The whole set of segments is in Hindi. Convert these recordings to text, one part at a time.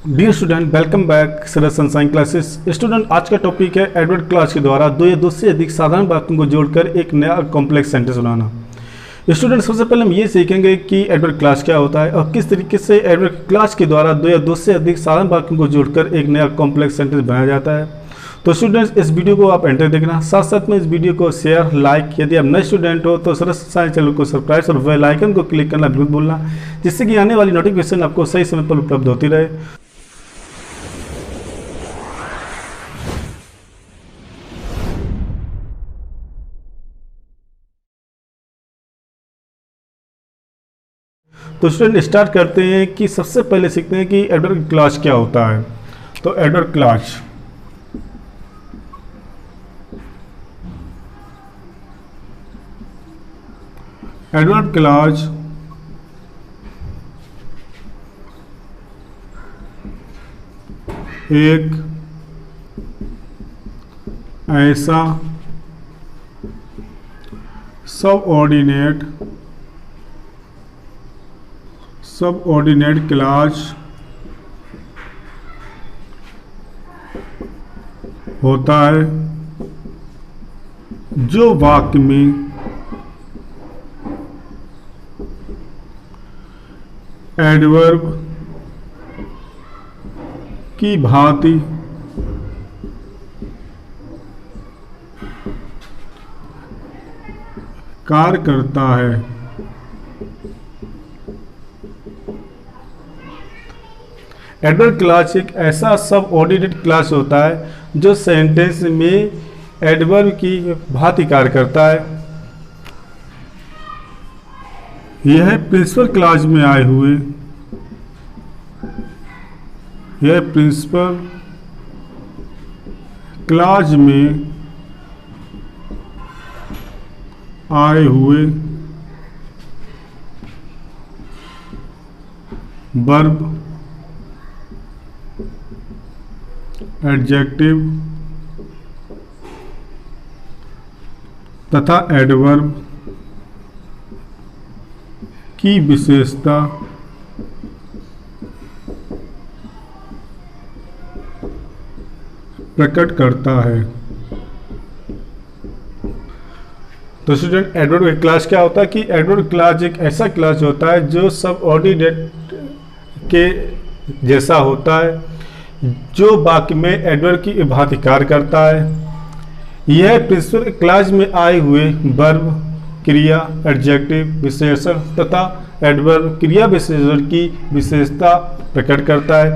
डियर स्टूडेंट, वेलकम बैक सरल सनसाइन क्लासेस। स्टूडेंट, आज का टॉपिक है एडवर्ड क्लास के द्वारा दो या दो से अधिक साधारण वाक्यों को जोड़कर एक नया कॉम्प्लेक्स सेंटेंस बनाना। स्टूडेंट, सबसे पहले हम ये सीखेंगे कि एडवर्ड क्लास क्या होता है और किस तरीके से एडवर्ड क्लास के द्वारा दो या दो से अधिक साधारण वाक्यों को जोड़कर एक नया कॉम्प्लेक्स सेंटेंस बनाया जाता है। तो स्टूडेंट्स, इस वीडियो को आप एंटर देखना, साथ साथ में इस वीडियो को शेयर, लाइक, यदि आप नए स्टूडेंट हो तो सरल सनसाइन चैनल को सब्सक्राइब और बेल आइकन को क्लिक करना बिल्कुल भूलना, जिससे कि आने वाली नोटिफिकेशन आपको सही समय पर उपलब्ध होती रहे। तो स्टूडेंट, स्टार्ट करते हैं कि सबसे पहले सीखते हैं कि एडवर्ड क्लास क्या होता है। तो एडवर्ड क्लास एक ऐसा सबऑर्डिनेट क्लास होता है जो वाक्य में एडवर्ब की भांति कार्य करता है। एडवर्ब क्लास एक ऐसा सबऑर्डिनेट क्लास होता है जो सेंटेंस में एडवर्ब की भांति कार्य करता है। यह प्रिंसिपल क्लास में आए हुए वर्ब, एडजेक्टिव तथा एडवर्ब की विशेषता प्रकट करता है। तो स्टूडेंट, एडवर्ब क्लास क्या होता है कि एडवर्ब क्लास एक ऐसा क्लास होता है जो सबऑर्डिनेट के जैसा होता है, जो वाक्य में एडवर्ब की भांति कार्य करता है। यह प्रिंसिपल क्लास में आए हुए वर्ब, क्रिया, एडजेक्टिव विशेषण तथा एडवर्ब क्रिया विशेषण की विशेषता प्रकट करता है।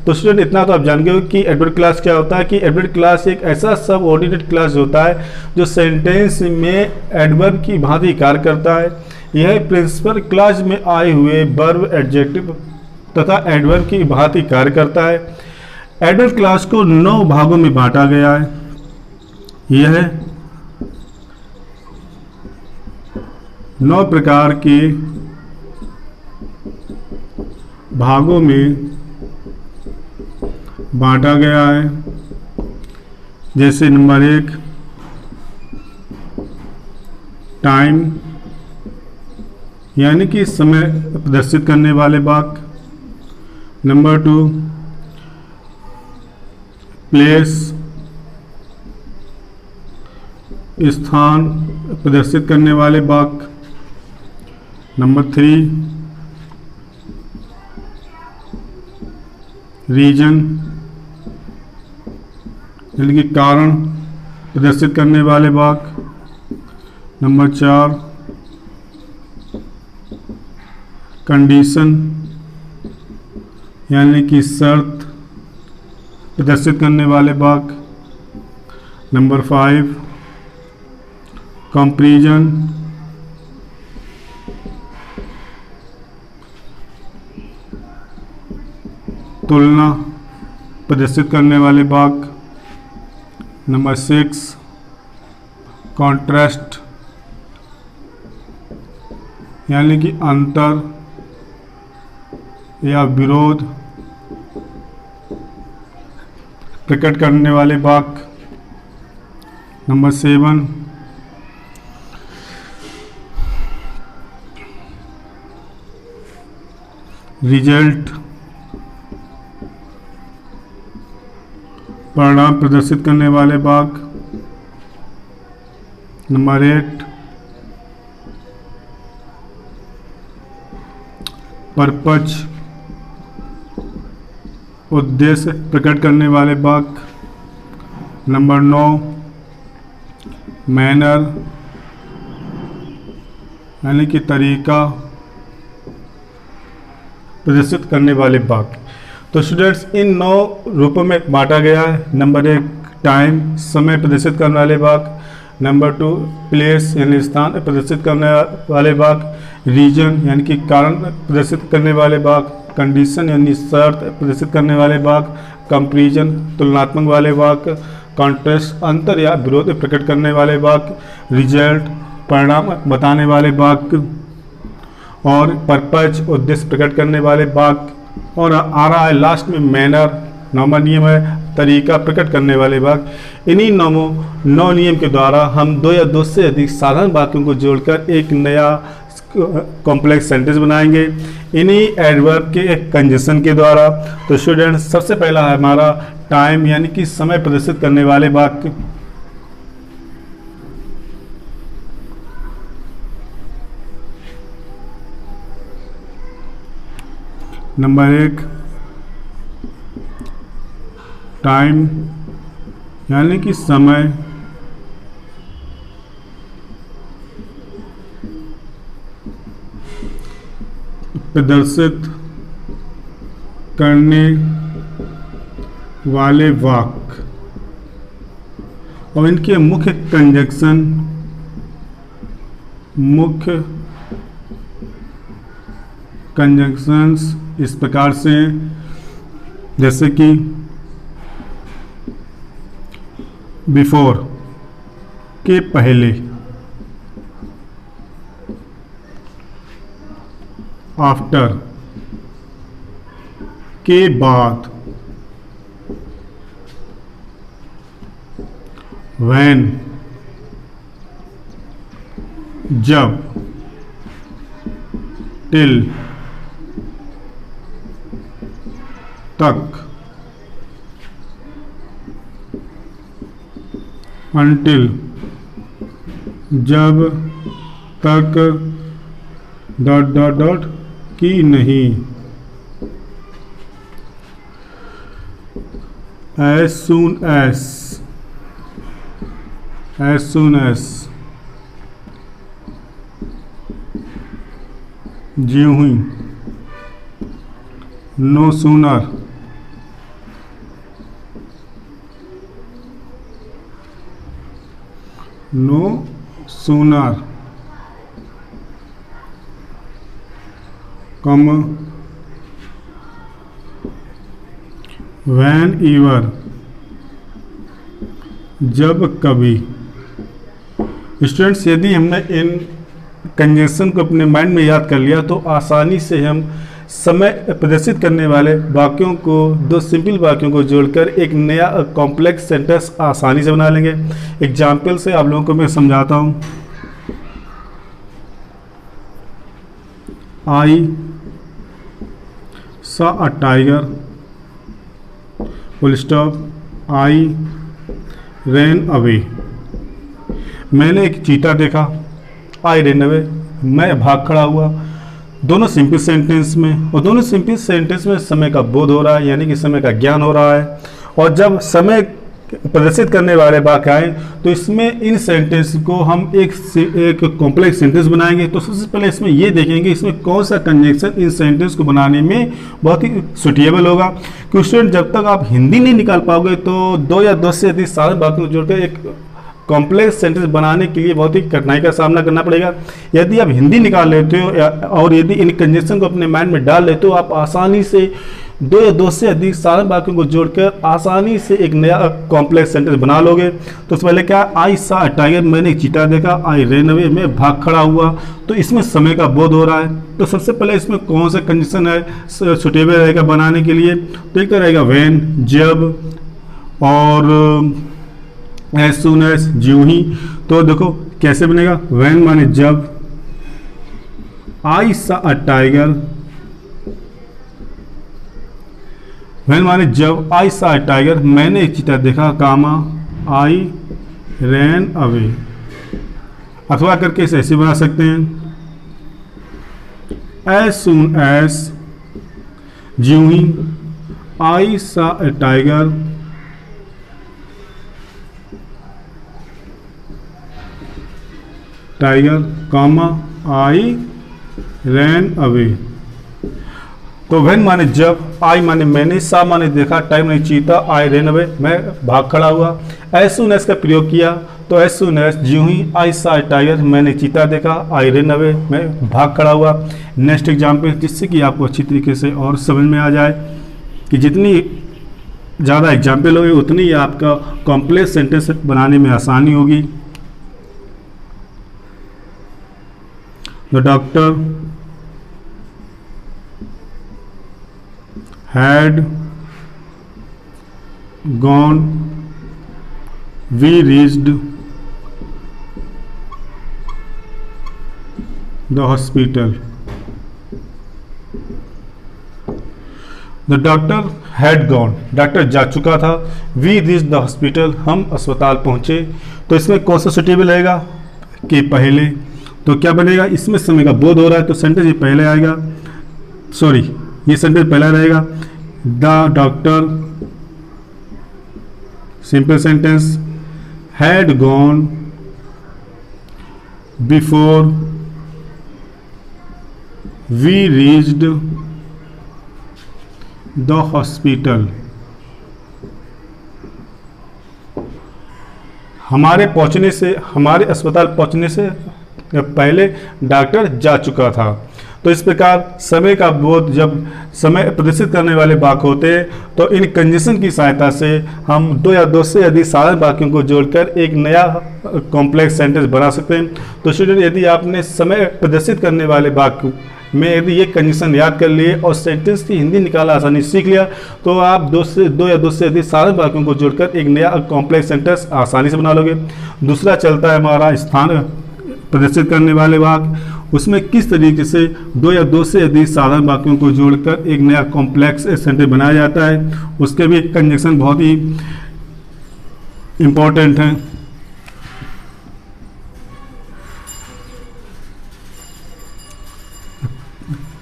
तो स्टूडेंट, इतना तो आप जान गए हो कि एडवर्ब क्लास क्या होता है कि एडवर्ब क्लास एक ऐसा सबऑर्डिनेट क्लास होता है जो सेंटेंस में एडवर्ब की भांति कार्य करता है। यह प्रिंसिपल क्लास में आए हुए वर्ब, एडजेक्टिव तथा एडवर्ब की भांति कार्य करता है। एडवर्ब क्लास को 9 भागों में बांटा गया है। यह 9 प्रकार के भागों में बांटा गया है। जैसे नंबर 1 टाइम, यानी कि समय प्रदर्शित करने वाले वाक्य। नंबर 2 प्लेस, स्थान प्रदर्शित करने वाले वाक्य। नंबर 3 रीजन, यानी कि कारण प्रदर्शित करने वाले वाक्य। नंबर 4 कंडीशन, यानी कि शर्त प्रदर्शित करने वाले वाक्य। नंबर 5 कंपैरिजन, तुलना प्रदर्शित करने वाले वाक्य। नंबर 6 कॉन्ट्रास्ट, यानी कि अंतर या विरोध प्रकट करने वाले वाक्य। नंबर 7 रिजल्ट परिणाम प्रदर्शित करने वाले वाक्य। नंबर 8 पर्पज, उद्देश्य प्रकट करने वाले वाक्य। नंबर 9 मैनर, यानी कि तरीका प्रदर्शित करने वाले वाक्य। तो स्टूडेंट्स इन 9 रूपों में बांटा गया है। नंबर 1 टाइम, समय प्रदर्शित करने वाले वाक्य। नंबर 2 प्लेस, यानी स्थान प्रदर्शित करने वाले वाक्य। रीजन, यानी कि कारण प्रदर्शित करने वाले वाक्य। कंडीशन, यानी शर्त प्रदर्शित करने वाले वाक्य। कंपैरिजन, तुलनात्मक वाले वाक्य। कॉन्ट्रास्ट, अंतर या विरोध प्रकट करने वाले वाक्य। रिजल्ट, परिणाम बताने वाले वाक्य। और पर्पज, उद्देश्य प्रकट करने वाले वाक्य। और आ रहा है लास्ट में मैनर, 9वां नियम है तरीका प्रकट करने वाले वाक्य। इन्हीं 9 नियम के द्वारा हम 2 या 2 से अधिक साधारण वाक्यों को जोड़कर एक नया कॉम्प्लेक्स सेंटेंस बनाएंगे, इन्हीं एडवर्ब के कंजक्शन के द्वारा। तो स्टूडेंट्स सबसे पहला है हमारा टाइम, यानी कि समय प्रदर्शित करने वाले वाक्य। नंबर 1 टाइम, यानी कि समय प्रदर्शित करने वाले वाक्य और इनके मुख्य कंजक्शन, मुख्य कंजंक्शंस इस प्रकार से, जैसे कि बिफोर के पहले, आफ्टर के बाद, व्हेन जब, टिल तक, अनटिल जब तक, डॉट डॉट डॉट की नहीं, as soon as, as soon as, ज्यों ही, no sooner, no sooner, comma, whenever, जब कभी। स्टूडेंट्स यदि हमने इन कंजंक्शन को अपने माइंड में याद कर लिया तो आसानी से हम समय प्रदर्शित करने वाले वाक्यों को, 2 सिंपल वाक्यों को जोड़कर एक नया कॉम्प्लेक्स सेंटेंस आसानी से बना लेंगे। एग्जाम्पल से आप लोगों को मैं समझाता हूँ। आई saw a tiger, full stop, I ran away, मैंने एक चीता देखा, I ran away, मैं भाग खड़ा हुआ। दोनों सिंपल सेंटेंस में, और दोनों सिंपल सेंटेंस में समय का बोध हो रहा है, यानी कि समय का ज्ञान हो रहा है। और जब समय प्रदर्शित करने वाले वाक्य आए तो इसमें इन सेंटेंस को हम एक कॉम्प्लेक्स सेंटेंस बनाएंगे। तो सबसे पहले इसमें ये देखेंगे इसमें कौन सा कंजंक्शन इन सेंटेंस को बनाने में बहुत ही सुटेबल होगा। क्योंकि स्टूडेंट जब तक आप हिंदी नहीं निकाल पाओगे तो 2 या 2 से अधिक साधारण वाक्यों को जोड़कर एक कॉम्प्लेक्स सेंटेंस बनाने के लिए बहुत ही कठिनाई का सामना करना पड़ेगा। यदि आप हिंदी निकाल लेते हो और यदि इन कंजंक्शन को अपने माइंड में डाल लेते हो, आप आसानी से 2 या 2 से अधिक साधारण वाक्यों को जोड़कर आसानी से एक नया कॉम्प्लेक्स सेंटेंस बना लोगे। तो उससे पहले क्या, आई सा अ टाइगर, मैंने एक चीता देखा, आई रन अवे, मैं भाग खड़ा हुआ। तो इसमें समय का बोध हो रहा है। तो सबसे पहले इसमें कौन सा कंजंक्शन है सुटेबल रहेगा बनाने के लिए, तो एक तो रहेगा व्हेन, जब, और एज सून एज, ज्यों ही। तो देखो कैसे बनेगा, व्हेन माने जब, आई सा अ टाइगर व्हेन माने जब, आई सा ए टाइगर मैंने एक चीता देखा, कामा आई रैन अवे। अथवा करके इसे ऐसे बना सकते हैं, एज सून एज, ज्यों ही, आई सा ए टाइगर टाइगर कामा आई रैन अवे। तो व्हेन माने जब, आई माने मैंने, सा माने देखा, टाइम माने चीता, आई रैन अवे मैं भाग खड़ा हुआ। एज सून एज का प्रयोग किया तो एज सून एज, ज्यों ही, आई सा टाइगर मैंने चीता देखा, आई रैन अवे मैं भाग खड़ा हुआ। नेक्स्ट एग्जाम्पल, जिससे कि आपको अच्छी तरीके से और समझ में आ जाए कि जितनी ज़्यादा एग्जाम्पल होगी उतनी ही आपका कॉम्प्लेक्स सेंटेंस बनाने में आसानी होगी। The doctor had gone, we reached the hospital. The doctor had gone, doctor जा चुका था, वी रीच्ड द हॉस्पिटल हम अस्पताल पहुंचे। तो इसमें कौन सा सुटेबल रहेगा कि पहले, तो क्या बनेगा, इसमें समय का बोध हो रहा है तो सेंटेंस ये पहले आएगा, सॉरी ये सेंटेंस पहला रहेगा। The doctor, simple sentence, had gone before we reached the hospital. हमारे पहुंचने से, हमारे अस्पताल पहुंचने से पहले डॉक्टर जा चुका था। तो इस प्रकार समय का बोध जब समय प्रदर्शित करने वाले वाक्य होते हैं तो इन कंजंक्शन की सहायता से हम दो या दो से अधिक साधारण वाक्यों को जोड़कर एक नया कॉम्प्लेक्स सेंटेंस बना सकते हैं। तो स्टूडेंट, यदि आपने समय प्रदर्शित करने वाले वाक्य में यदि ये कंजंक्शन याद कर लिए और सेंटेंस की हिंदी निकाला आसानी सीख लिया तो आप दो या दो से अधिक साधारण वाक्यों को जोड़कर एक नया कॉम्प्लेक्स सेंटेंस आसानी से बना लोगे। दूसरा चलता है हमारा स्थान प्रदर्शित करने वाले वाक्य, उसमें किस तरीके से दो या दो से अधिक साधारण वाक्यों को जोड़कर एक नया कॉम्प्लेक्स सेंटेंस बनाया जाता है, उसके भी कंजंक्शन बहुत ही इम्पोर्टेंट हैं।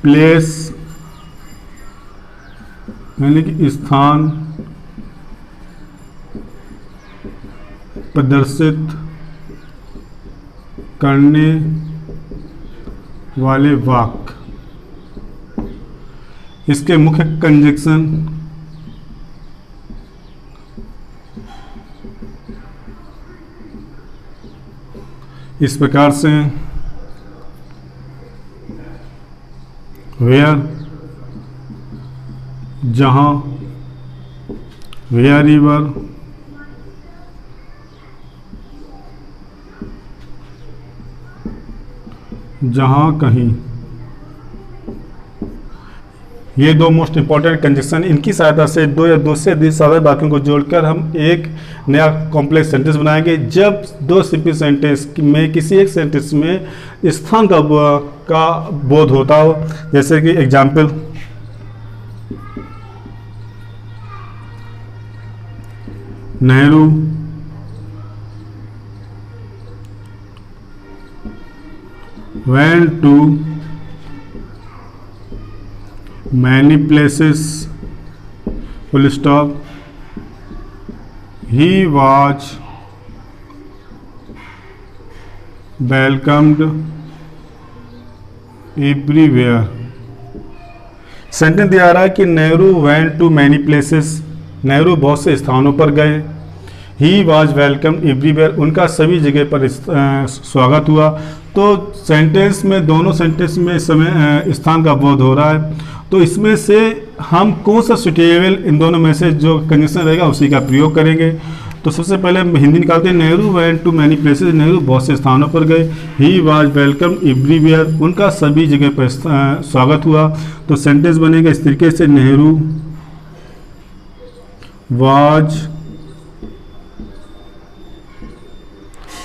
प्लेस यानी कि स्थान प्रदर्शित करने वाले वाक्य, इसके मुख्य कंजंक्शन इस प्रकार से, वेयर जहां, वेयर एवर, जहां कहीं। ये दो मोस्ट इंपॉर्टेंट कंजंक्शन, इनकी सहायता से दो या दो से अधिक साधारण वाक्यों को जोड़कर हम एक नया कॉम्प्लेक्स सेंटेंस बनाएंगे। जब दो सिंपल सेंटेंस में किसी एक सेंटेंस में स्थान का बोध होता हो, जैसे कि example, Nehru went to many places, full stop, he was welcomed everywhere। Sentence दिया रहा है कि Nehru went to many places, Nehru बहुत से स्थानों पर गए। ही वॉज वेलकम एवरीवेयर, उनका सभी जगह पर स्वागत हुआ। तो सेंटेंस में, दोनों सेंटेंस में समय स्थान का बोध हो रहा है। तो इसमें से हम कौन सा सुटेबल इन दोनों में से जो कंजंक्शन रहेगा उसी का प्रयोग करेंगे। तो सबसे पहले हम हिंदी निकालते हैं, Nehru went to many places, Nehru बहुत से स्थानों पर गए। ही वॉज वेलकम एवरीवेयर, उनका सभी जगह पर स्वागत हुआ। तो सेंटेंस बनेगा इस तरीके से, Nehru was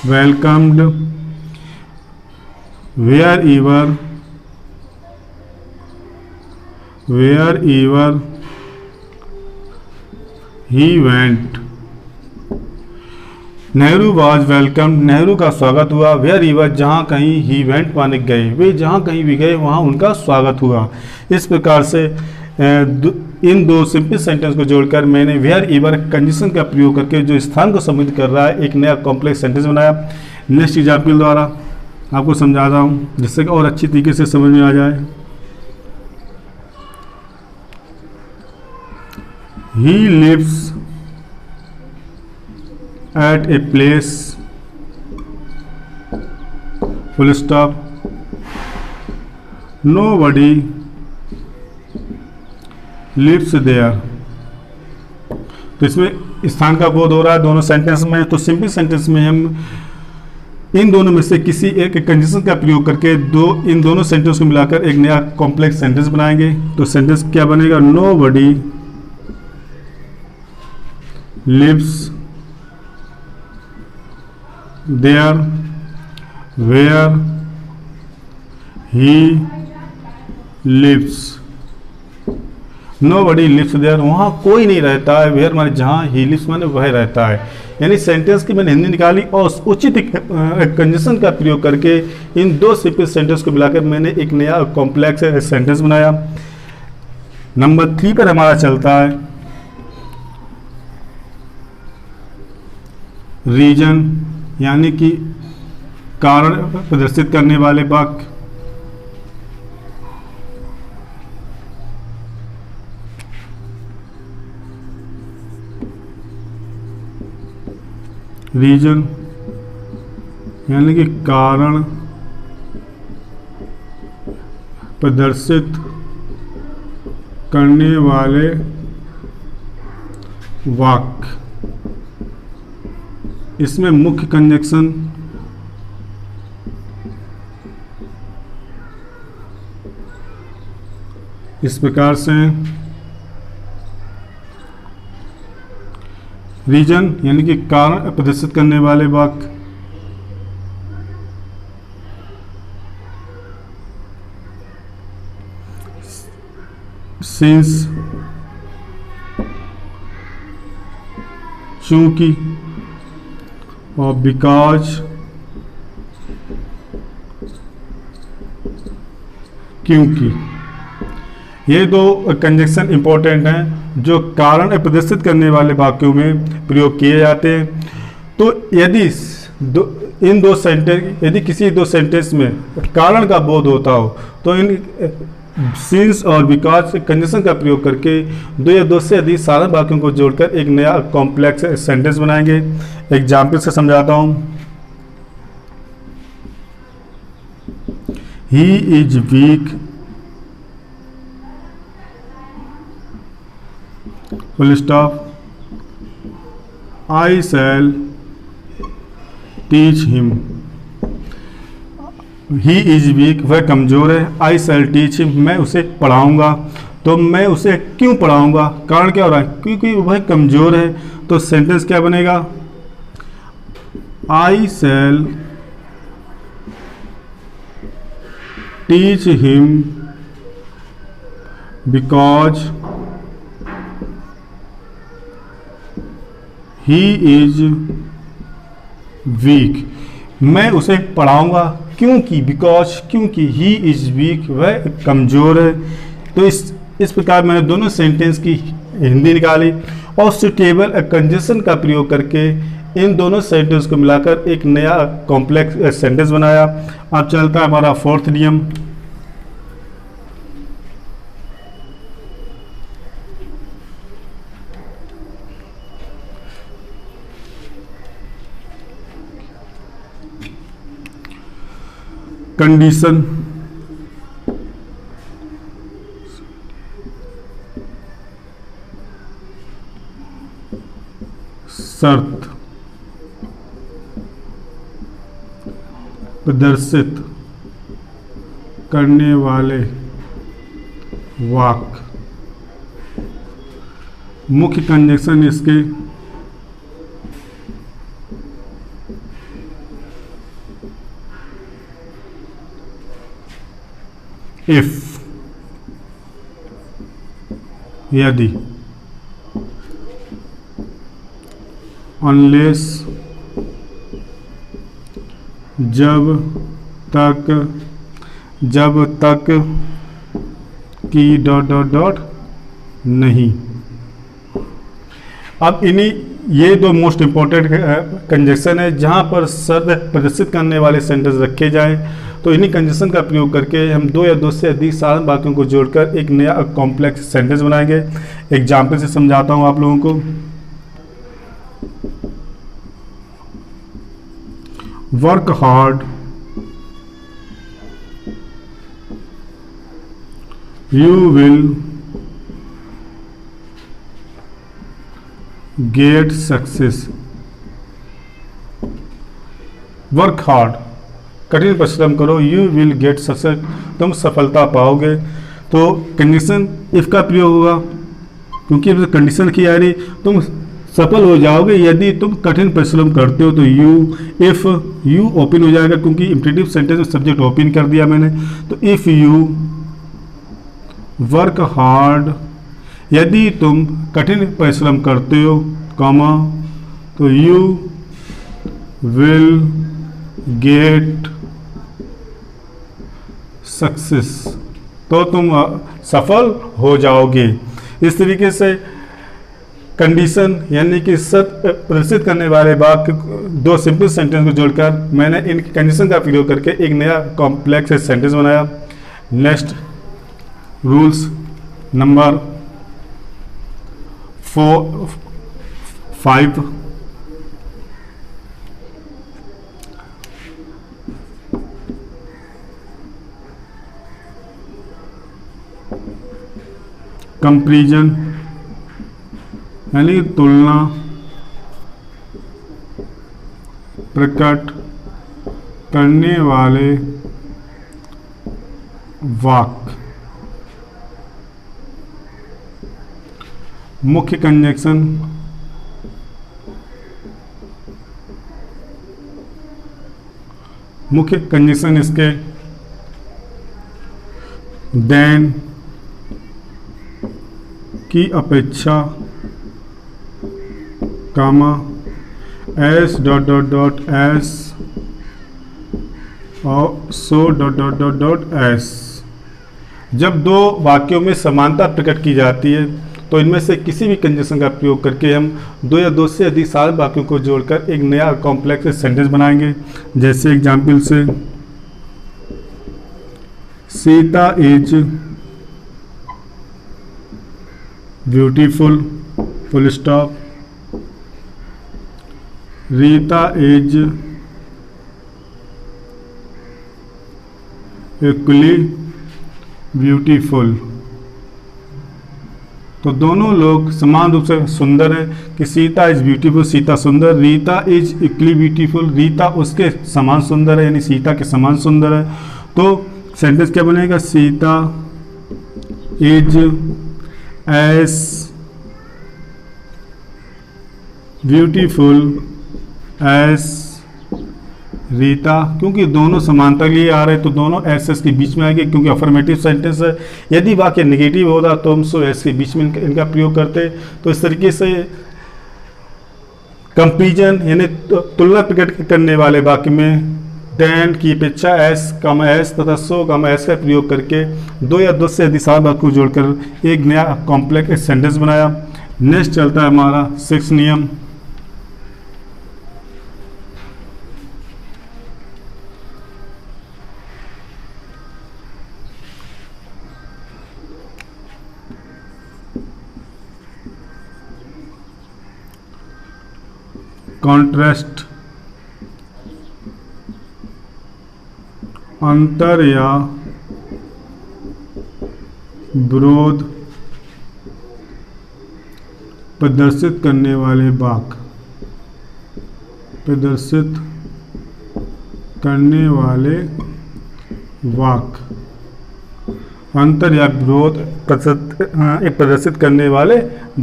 welcomed wherever he went, Nehru was welcome, Nehru का स्वागत हुआ। वेयर ही वाज, जहाँ कहीं, ही वेंट माने गए, वे जहाँ कहीं भी गए वहाँ उनका स्वागत हुआ। इस प्रकार से इन दो सिंपल सेंटेंस को जोड़कर मैंने वेयर ईवर कंडीशन का प्रयोग करके जो स्थान को संबोधित कर रहा है एक नया कॉम्प्लेक्स सेंटेंस बनाया। नेक्स्ट एग्जाम्पल द्वारा आपको समझा रहा हूँ जिससे कि और अच्छी तरीके से समझ में आ जाए। He lives at a place, full stop, nobody lives there। तो इसमें स्थान का बोध हो रहा है दोनों सेंटेंस में। तो सिंपल सेंटेंस में हम इन दोनों में से किसी एक कंडीशन का प्रयोग करके इन दोनों सेंटेंस को मिलाकर एक नया कॉम्प्लेक्स सेंटेंस बनाएंगे। तो सेंटेंस क्या बनेगा? nobody lives there where he lives, nobody lives there, वहाँ कोई नहीं रहता है। where माने जहाँ, he lives माने वह रहता है। यानी सेंटेंस की मैंने हिंदी निकाली और उचित कंडीशन का प्रयोग करके इन दो सिंपल सेंटेंस को मिलाकर मैंने एक नया कॉम्प्लेक्स सेंटेंस बनाया। नंबर 3 पर हमारा चलता है रीजन, यानी कि कारण प्रदर्शित करने वाले वाक्य। रीजन यानी कि कारण प्रदर्शित करने वाले वाक्य। इसमें मुख्य कंजक्शन इस प्रकार से रीजन यानी कि कारण प्रदर्शित करने वाले वाक्य। सिंस, चूंकि, और बिकॉज, क्योंकि। ये दो कंजक्शन इंपॉर्टेंट हैं जो कारण प्रदर्शित करने वाले वाक्यों में प्रयोग किए जाते हैं। तो यदि यदि किसी दो सेंटेंस में कारण का बोध होता हो तो इन सिंस और बिकॉज कंजक्शन का प्रयोग करके दो या दो से अधिक साधारण वाक्यों को जोड़कर एक नया कॉम्प्लेक्स सेंटेंस बनाएंगे। एग्जाम्पल से समझाता हूं। He is weak, full stop, I shall teach him. He is weak, वह कमज़ोर है। आई शैल टीच हिम, मैं उसे पढ़ाऊँगा। तो मैं उसे क्यों पढ़ाऊँगा? कारण क्या हो रहा है? क्योंकि वह कमज़ोर है। तो सेंटेंस क्या बनेगा? I shall teach him because he is weak. मैं उसे पढ़ाऊँगा क्योंकि, बिकॉज क्योंकि, ही इज वीक, वह कमज़ोर है। तो इस प्रकार मैंने दोनों सेंटेंस की हिंदी निकाली और सुटेबल कंजक्शन का प्रयोग करके इन दोनों सेंटेंस को मिलाकर एक नया कॉम्प्लेक्स सेंटेंस बनाया। अब चलता है हमारा फोर्थ नियम। कंडीशन, शर्त, प्रदर्शित करने वाले वाक्य। मुख्य कंजक्शन इसके इफ, यदि। अनलेस जब तक कि डॉट डॉट डॉट नहीं। अब इन्हीं ये दो मोस्ट इंपॉर्टेंट कंजक्शन है जहाँ पर शर्त प्रदर्शित करने वाले सेंटेंस रखे जाएं। तो इन्हीं कंजक्शन का प्रयोग करके हम दो या दो से अधिक साधारण वाक्यों को जोड़कर एक नया कॉम्प्लेक्स सेंटेंस बनाएंगे। एग्जाम्पल से समझाता हूँ आप लोगों को। Work hard, you will get success। Work hard, कठिन परिश्रम करो, you will get success, तुम सफलता पाओगे। तो कंडीशन इफ का प्रयोग होगा क्योंकि कंडीशन की आ रही, तुम सफल हो जाओगे यदि तुम कठिन परिश्रम करते हो। तो यू, इफ यू ओपन हो जाएगा क्योंकि इंपेरेटिव सेंटेंस में सब्जेक्ट ओपन कर दिया मैंने। तो इफ यू वर्क हार्ड, यदि तुम कठिन परिश्रम करते हो, कॉमा, तो यू विल गेट सक्सेस, तो तुम सफल हो जाओगे। इस तरीके से कंडीशन यानी कि शर्त प्रदर्शित करने वाले वाक्य दो सिंपल सेंटेंस को जोड़कर मैंने इन कंडीशन का प्रयोग करके एक नया कॉम्प्लेक्स सेंटेंस बनाया। नेक्स्ट रूल्स नंबर 5, कंपैरिजन यानी तुलना, प्रकट करने वाले वाक्य। मुख्य कंजक्शन, मुख्य कंजक्शन इसके देन की अपेक्षा, comma, S dot dot dot S और so dot dot dot dot S. जब दो वाक्यों में समानता प्रकट की जाती है तो इनमें से किसी भी कंजक्शन का प्रयोग करके हम दो या दो से अधिक साधारण वाक्यों को जोड़कर एक नया कॉम्प्लेक्स सेंटेंस बनाएंगे। जैसे एग्जाम्पल से, Sita is beautiful, full stop. Rita is equally beautiful. तो दोनों लोग समान रूप से सुंदर हैं कि सीता इज ब्यूटीफुल, सीता सुंदर, Rita is equally beautiful, Rita उसके समान सुंदर है यानी सीता के समान सुंदर है। तो सेंटेंस क्या बनेगा? Sita is as beautiful as Rita. क्योंकि दोनों समानता के लिए आ रहे हैं तो दोनों एस एस के बीच में आएंगे क्योंकि अफर्मेटिव सेंटेंस है। यदि वाक्य नेगेटिव होता तो हम सो एस के बीच में इनका प्रयोग करते। तो इस तरीके से कंपैरिजन यानी तुलना प्रकट करने वाले वाक्य में देन की अपेक्षा एस कम एस तथा सो कम एस का प्रयोग करके दो या दो से अधिक साधारण वाक्य को जोड़कर एक नया कॉम्प्लेक्स सेंटेंस बनाया। नेक्स्ट चलता है हमारा 6 नियम। कॉन्ट्रास्ट, अंतर या विरोध प्रदर्शित करने वाले वाक्य, प्रदर्शित करने वाले वाक्य, अंतर या विरोध प्रदर्शित करने वाले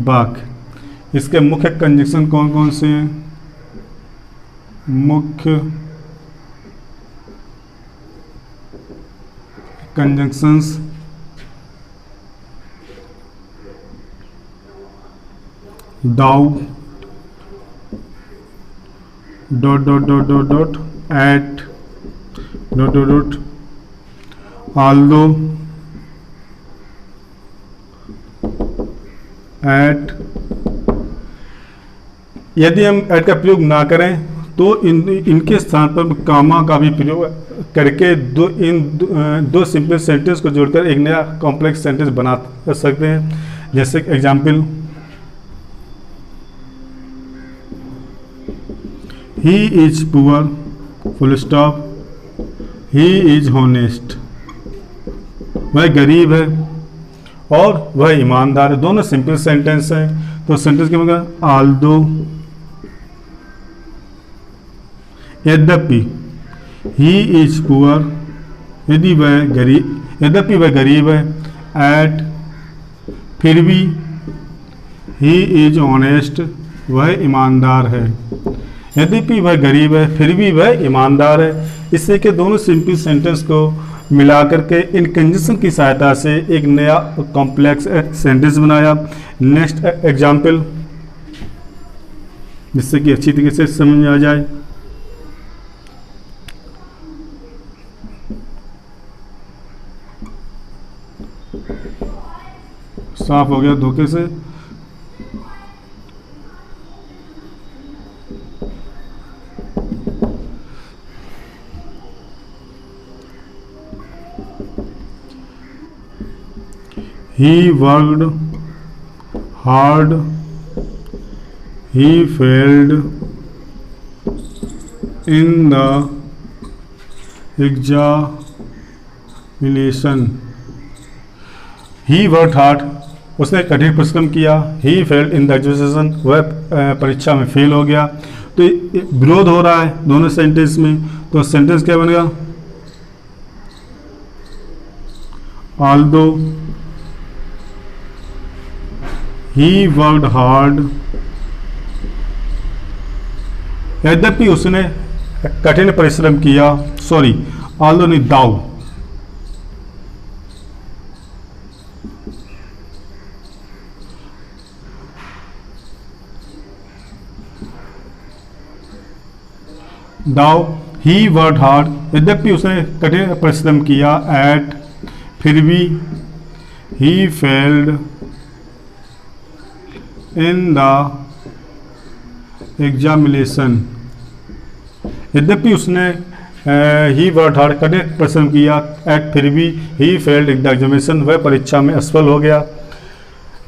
वाक्य। इसके मुख्य कंजक्शन कौन कौन से हैं? मुख्य conjunctions though, dot dot dot dot dot yet dot dot dot although yet. यदि हम एट का प्रयोग ना करें तो इनके स्थान पर कामा का भी प्रयोग करके दो सिंपल सेंटेंस को जोड़कर एक नया कॉम्प्लेक्स सेंटेंस बना सकते हैं। जैसे example, he is poor full stop, he is honest, वह गरीब है और वह ईमानदार है। दोनों सिंपल सेंटेंस हैं। तो सेंटेंस क्या होगा, आल्दो, यद्यपि, ही इज पुअर, यदि वह गरीब, यद्यपि वह गरीब है, एट, फिर भी, ही इज ऑनेस्ट, वह ईमानदार है। यद्यपि वह गरीब है फिर भी वह ईमानदार है। इससे के दोनों सिंपल सेंटेंस को मिलाकर के इन कंजंक्शन की सहायता से एक नया कॉम्प्लेक्स सेंटेंस बनाया। नेक्स्ट एग्जाम्पल, जिससे कि अच्छी तरीके से समझ में आ जाए। साफ हो गया धोखे से। He worked hard, he failed in the examination. He worked hard, उसने कठिन परिश्रम किया। He failed in the examination, वह परीक्षा में फेल हो गया। तो विरोध हो रहा है दोनों सेंटेंस में। तो सेंटेंस क्या बनेगा, although he worked hard, यद्यपि उसने कठिन परिश्रम किया। सॉरी, although नहीं, दाऊ, दाऊ, ही वर्कड हार्ड, यद्यपि उसने कठिन परिश्रम किया। एट, फिर भी, he failed in the examination, यद्यपि उसने ही वर्कड हार्ड कठिन परिश्रम किया। एट, फिर भी, he failed in the examination, वह परीक्षा में असफल हो गया।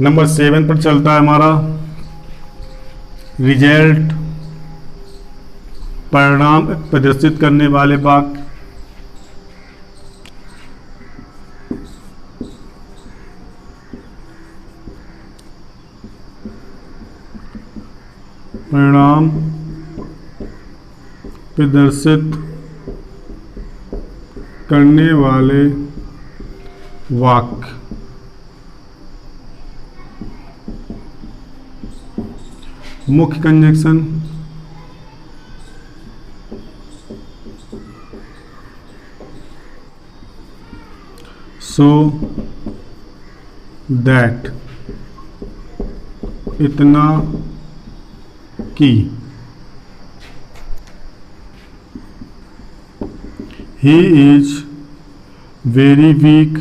नंबर 7 पर चलता है हमारा रिजल्ट, परिणाम प्रदर्शित करने वाले वाक्य। परिणाम प्रदर्शित करने वाले वाक्य। मुख्य कंजंक्शन, सो दैट, इतना कि, he is very weak,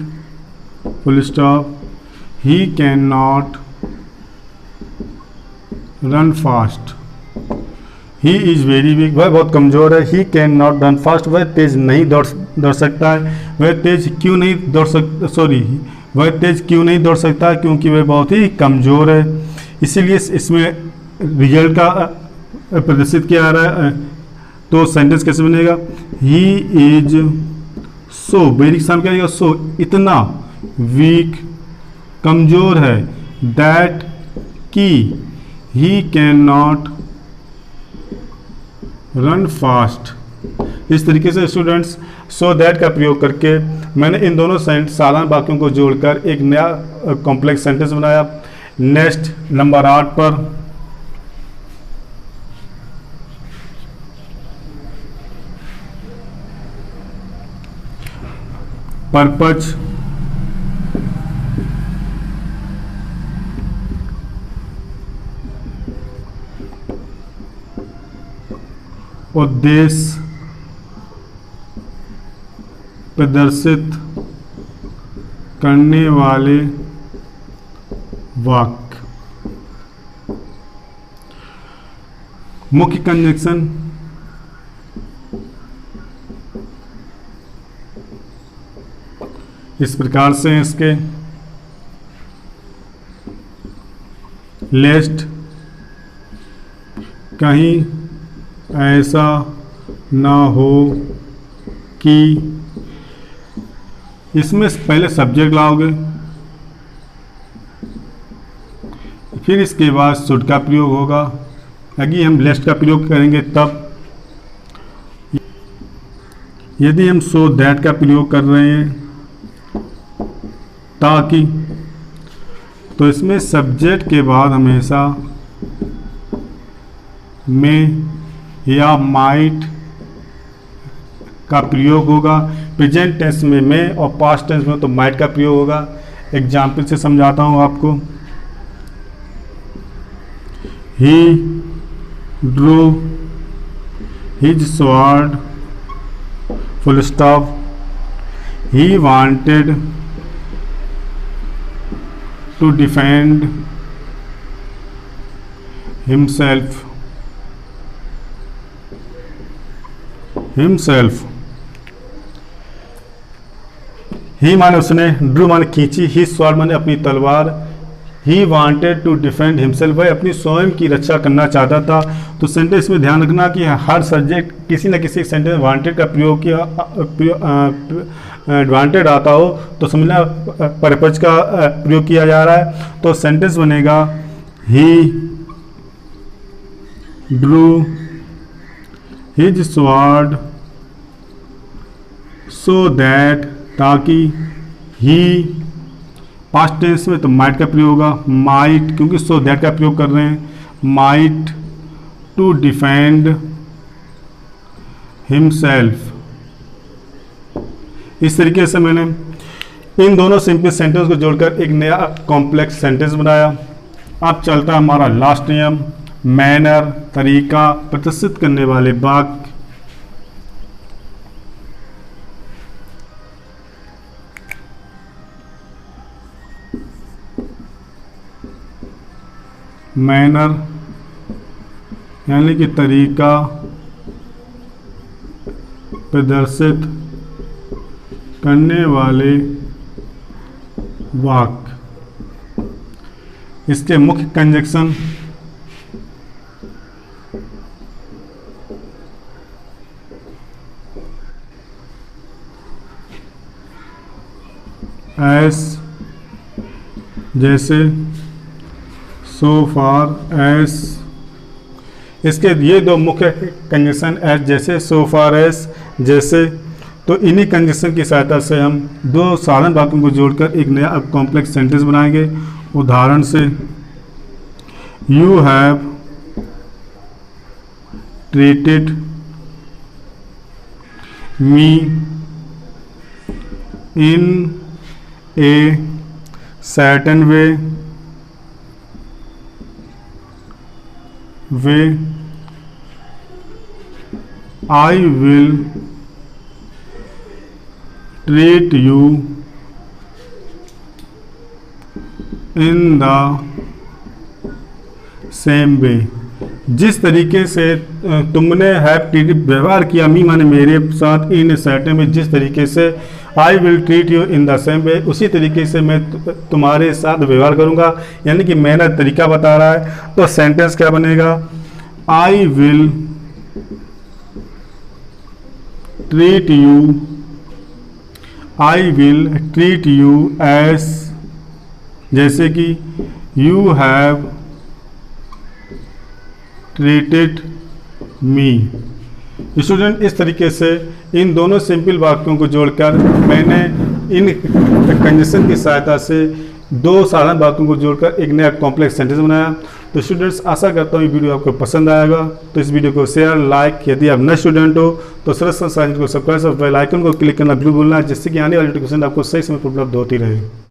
full stop, he cannot run fast, he is very weak, वह बहुत कमज़ोर है। he cannot run fast, वह तेज नहीं दौड़ सकता है। वह तेज क्यों नहीं दौड़ सकता, सॉरी, वह तेज क्यों नहीं दौड़ सकता, क्योंकि वह बहुत ही कमज़ोर है। इसीलिए इसमें रिजल्ट का प्रदर्शित किया जा रहा है। तो सेंटेंस कैसे बनेगा, ही इज सो, वेरी के सामने क्या आएगा, सो, इतना, वीक, कमज़ोर है, दैट, की, he can not run fast. इस तरीके से स्टूडेंट्स सो दैट का प्रयोग करके मैंने इन दोनों साधारण वाक्यों को जोड़कर एक नया कॉम्प्लेक्स सेंटेंस बनाया। नेक्स्ट नंबर 8 पर पर्पज, उद्देश्य प्रदर्शित करने वाले वाक्य। मुख्य कंजंक्शन इस प्रकार से हैं इसके, लेस्ट कहीं ऐसा ना हो कि, इसमें पहले सब्जेक्ट लाओगे, फिर इसके बाद शुड का प्रयोग होगा। यदि हम लेस्ट का प्रयोग करेंगे तब, यदि हम सो दैट का प्रयोग कर रहे हैं ताकि, तो इसमें सब्जेक्ट के बाद हमेशा में या माइट का प्रयोग होगा। प्रेजेंट टेंस में मैं और पास्ट टेंस में तो माइट का प्रयोग होगा। एग्जाम्पल से समझाता हूँ आपको। He drew his sword full stop, he wanted to defend himself, he माने उसने, ड्रू माने खींची, ही स्वॉर्ड माने अपनी तलवार, he wanted to defend himself, वह अपनी स्वयं की रक्षा करना चाहता था। तो सेंटेंस में ध्यान रखना कि हर सब्जेक्ट किसी न किसी सेंटेंस में वांटेड का प्रयोग किया, वांटेड आता हो तो समझना परपज का प्रयोग किया जा रहा है। तो सेंटेंस बनेगा he drew his sword so that, ताकि, ही पास्ट टेंस में तो माइट का प्रयोग होगा, माइट क्योंकि सो दैट का प्रयोग कर रहे हैं, माइट टू डिफेंड हिमसेल्फ। इस तरीके से मैंने इन दोनों सिंपल सेंटेंस को जोड़कर एक नया कॉम्प्लेक्स सेंटेंस बनाया। अब चलता है हमारा लास्ट नियम, मैनर, तरीका, प्रदर्शित करने वाले वाक्य। मैनर यानी कि तरीका, प्रदर्शित करने वाले वाक्य। इसके मुख्य कंजंक्शन एस, जैसे, सो फार एस। इसके ये दो मुख्य कंजंक्शन एस जैसे, सो फार एस जैसे। तो इन्हीं कंजंक्शन की सहायता से हम दो साधारण वाक्यों को जोड़कर एक नया कॉम्प्लेक्स सेंटेंस बनाएंगे। उदाहरण से, you have treated me in a certain way, I will treat you in the same way। जिस तरीके से तुमने हैव ट्रीटेड व्यवहार किया, मी माने मेरे साथ, इन सर्टेन में जिस तरीके से, आई will treat you in the same way उसी तरीके से मैं तुम्हारे साथ व्यवहार करूंगा। यानी कि मैंने तरीका बता रहा है। तो सेंटेंस क्या बनेगा, I will treat you, I will treat you as, जैसे कि you have treated me. Student, इस तरीके से इन दोनों सिंपल वाक्यों को जोड़कर मैंने इन कंजंक्शन की सहायता से दो साधारण वाक्यों को जोड़कर एक नया कॉम्प्लेक्स सेंटेंस बनाया। तो स्टूडेंट्स, आशा करता हूँ ये वीडियो आपको पसंद आएगा। तो इस वीडियो को शेयर, लाइक, यदि आप नए स्टूडेंट हो तो सरस चैनल को सब्सक्राइब और बेल आइकन को क्लिक करना बिल्कुल भूलना, जिससे कि आने वाली नोटिफिकेशन आपको सही समय पर उपलब्ध होती रहे।